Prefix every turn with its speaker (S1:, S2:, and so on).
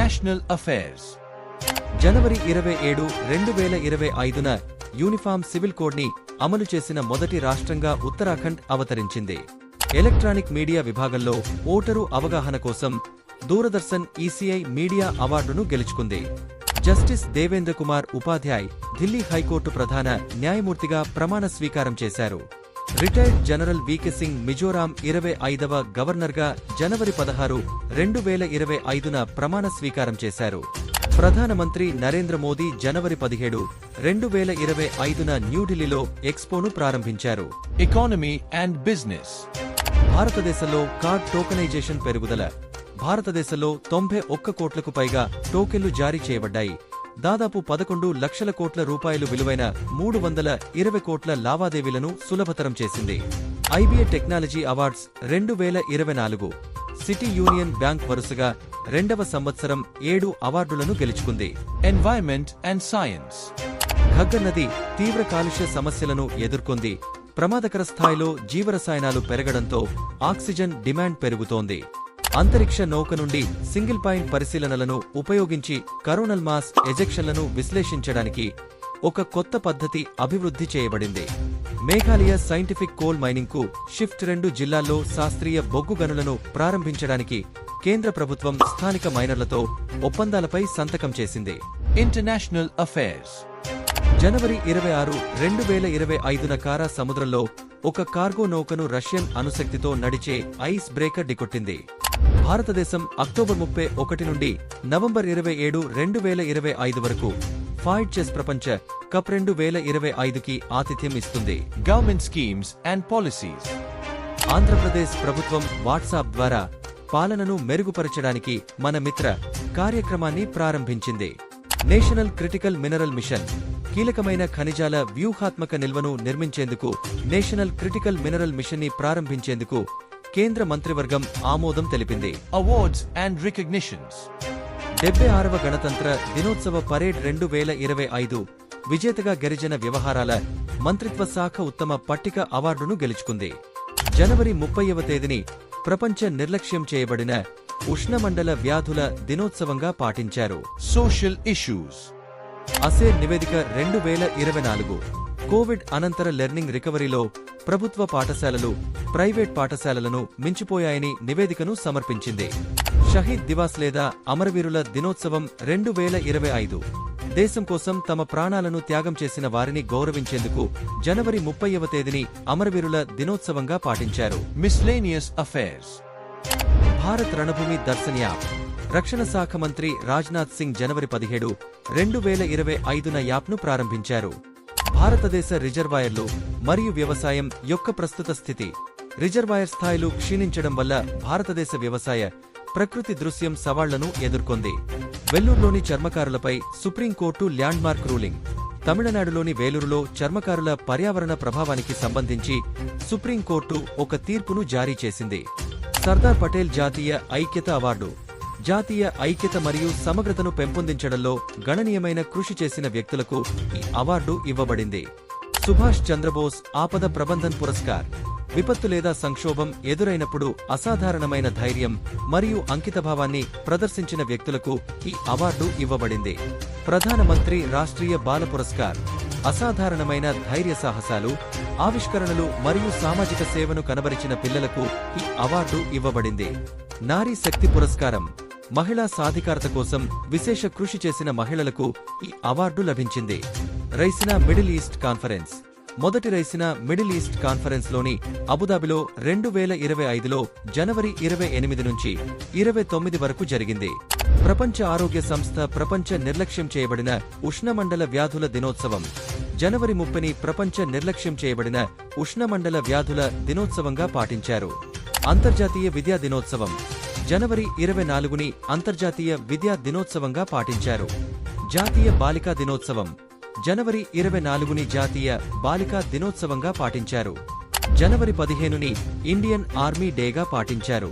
S1: International Affairs.
S2: జనవరి 27, 2025న uniform civil కోడ్ని అమలు చేసిన మొదటి రాష్ట్రంగా ఉత్తరాఖండ్ అవతరించింది. ఎలక్ట్రానిక్ మీడియా విభాగంలో ఓటరు అవగాహన కోసం దూరదర్శన్ ఈసీఐ మీడియా అవార్డును గెలుచుకుంది. జస్టిస్ దేవేంద్ర కుమార్ ఉపాధ్యాయ్ ఢిల్లీ హైకోర్టు ప్రధాన న్యాయమూర్తిగా ప్రమాణ స్వీకారం చేశారు. రిటైర్డ్ జనరల్ వీకే సింగ్ మిజోరాం 25వ గవర్నర్గా జనవరి 16, 2025న ప్రమాణ స్వీకారం చేశారు. ప్రధానమంత్రి నరేంద్ర మోదీ జనవరి 17, 2025న న్యూఢిల్లీలో ఎక్స్పోను ప్రారంభించారు.
S1: Economy and Business.
S2: భారతదేశంలో కార్డ్ టోకనైజేషన్ పెరుగుదల. భారతదేశంలో 91 కోట్లకు పైగా టోకెన్లు జారీ చేయబడ్డాయి. దాదాపు 11 లక్షల కోట్ల రూపాయలు విలువైన 320 కోట్ల లావాదేవీలను సులభతరం చేసింది. IBA technology awards 2024. City union bank వరుసగా 2వ సంవత్సరం 7 అవార్డులను గెలుచుకుంది.
S1: Environment and Science.
S2: ఘగ్గర్ నది తీవ్ర కాలుష్య సమస్యలను ఎదుర్కొంది. ప్రమాదకర స్థాయిలో జీవరసాయనాలు పెరగడంతో ఆక్సిజన్ డిమాండ్ పెరుగుతోంది. అంతరిక్ష నౌక నుండి సింగిల్ పాయింట్ పరిశీలనలను ఉపయోగించి కరోనల్ మాస్ ఎజెక్షన్లను విశ్లేషించడానికి ఒక కొత్త పద్ధతి అభివృద్ధి చేయబడింది. మేఘాలయ సైంటిఫిక్ కోల్ మైనింగ్ కు షిఫ్ట్ 2 జిల్లాల్లో శాస్త్రీయ బొగ్గు గనులను ప్రారంభించడానికి కేంద్ర ప్రభుత్వం స్థానిక మైనర్లతో ఒప్పందాలపై సంతకం చేసింది.
S1: International Affairs.
S2: జనవరి 26, 2025న కారా సముద్రంలో ఒక కార్గో నౌకను రష్యన్ అణుశక్తితో నడిచే ఐస్ బ్రేకర్ ఢీకొట్టింది. భారతదేశం అక్టోబర్ 31 నుండి నవంబర్ 27, 2025 వరకు ఫైడ్ చెస్ ప్రపంచ కప్ 2025కి ఆతిథ్యం ఇస్తుంది.
S1: Government Schemes and Policies.
S2: Andhra Pradesh ప్రభుత్వం వాట్సాప్ ద్వారా పాలనను మెరుగుపరచడానికి మన మిత్ర కార్యక్రమాన్ని ప్రారంభించింది. నేషనల్ క్రిటికల్ మినరల్ మిషన్ కీలకమైన ఖనిజాల వ్యూహాత్మక నిల్వను నిర్మించేందుకు నేషనల్ క్రిటికల్ మినరల్ మిషన్ని ప్రారంభించేందుకు కేంద్ర మంత్రివర్గం ఆమోదం తెలిపింది.
S1: Awards and Recognitions.
S2: 76వ గణతంత్ర దినోత్సవ పరేడ్ 2025 విజేతగా గిరిజన వ్యవహారాల మంత్రిత్వ శాఖ ఉత్తమ పట్టిక అవార్డును గెలుచుకుంది. జనవరి 30వ తేదీని ప్రపంచ నిర్లక్ష్యం చేయబడిన ఉష్ణమండల వ్యాధుల దినోత్సవంగా పాటించారు.
S1: Social Issues.
S2: అసేర్ నివేదిక 2024 కోవిడ్ అనంతర లెర్నింగ్ రికవరీలో ప్రభుత్వ పాఠశాలలు ప్రైవేట్ పాఠశాలలను మించిపోయాయని నివేదికను సమర్పించింది. షహీద్ దివాస్ లేదా అమరవీరుల దినోత్సవం 2025 దేశం కోసం తమ ప్రాణాలను త్యాగం చేసిన వారిని గౌరవించేందుకు జనవరి 30వ తేదీని అమరవీరుల దినోత్సవంగా పాటించారు.
S1: Miscellaneous Affairs.
S2: Bharat Ranbhoomi Darshan app. రక్షణ శాఖ మంత్రి రాజ్నాథ్ సింగ్ జనవరి 17, 2025న యాప్ను ప్రారంభించారు. భారతదేశ రిజర్వాయర్లు మరియు వ్యవసాయం యొక్క ప్రస్తుత స్థితి. రిజర్వాయర్ స్థాయిలు క్షీణించడం వల్ల భారతదేశ వ్యవసాయ ప్రకృతి దృశ్యం సవాళ్లను ఎదుర్కొంది. వెల్లూరులోని చర్మకారులపై సుప్రీంకోర్టు ల్యాండ్మార్క్ రూలింగ్. తమిళనాడులోని వేలూరులో చర్మకారుల పర్యావరణ ప్రభావానికి సంబంధించి సుప్రీంకోర్టు ఒక తీర్పును జారీ చేసింది. సర్దార్ పటేల్ జాతీయ ఐక్యత అవార్డు. జాతీయ ఐక్యత మరియు సమగ్రతను పెంపొందించడంలో గణనీయమైన కృషి చేసిన వ్యక్తులకు ఈ అవార్డు ఇవ్వబడింది. సుభాష్ చంద్రబోస్ ఆపద ప్రబంధన్ పురస్కార్. విపత్తు లేదా సంక్షోభం ఎదురైనప్పుడు అసాధారణమైన ధైర్యం మరియు అంకితభావాన్ని ప్రదర్శించిన వ్యక్తులకు ఈ అవార్డు ఇవ్వబడింది. ప్రధానమంత్రి రాష్ట్రీయ బాల పురస్కార్. అసాధారణమైన ధైర్య సాహసాలు, ఆవిష్కరణలు మరియు సామాజిక సేవను కనబరిచిన పిల్లలకు ఈ అవార్డు ఇవ్వబడింది. నారీ శక్తి పురస్కారం. మహిళా సాధికారత కోసం విశేష కృషి చేసిన మహిళలకు ఈ అవార్డు లభించింది. Raisina middle east conference. మొదటి రైసినా మిడిల్ ఈస్ట్ కాన్ఫరెన్స్ లోని అబుదాబిలో 2025లో జనవరి 28 నుంచి 29 వరకు జరిగింది. ప్రపంచ ఆరోగ్య సంస్థ ప్రపంచ నిర్లక్ష్యం చేయబడిన ఉష్ణమండల వ్యాధుల దినోత్సవం జనవరి 30ని ప్రపంచ నిర్లక్ష్యం చేయబడిన ఉష్ణమండల వ్యాధుల దినోత్సవంగా పాటించారు. అంతర్జాతీయ విద్యా దినోత్సవం జనవరి 24ని అంతర్జాతీయ విద్యా దినోత్సవంగా పాటించారు. జాతీయ బాలికా దినోత్సవం జనవరి 24ని జాతీయ బాలికా దినోత్సవంగా పాటించారు. జనవరి 15ని ఇండియన్ ఆర్మీ డేగా పాటించారు.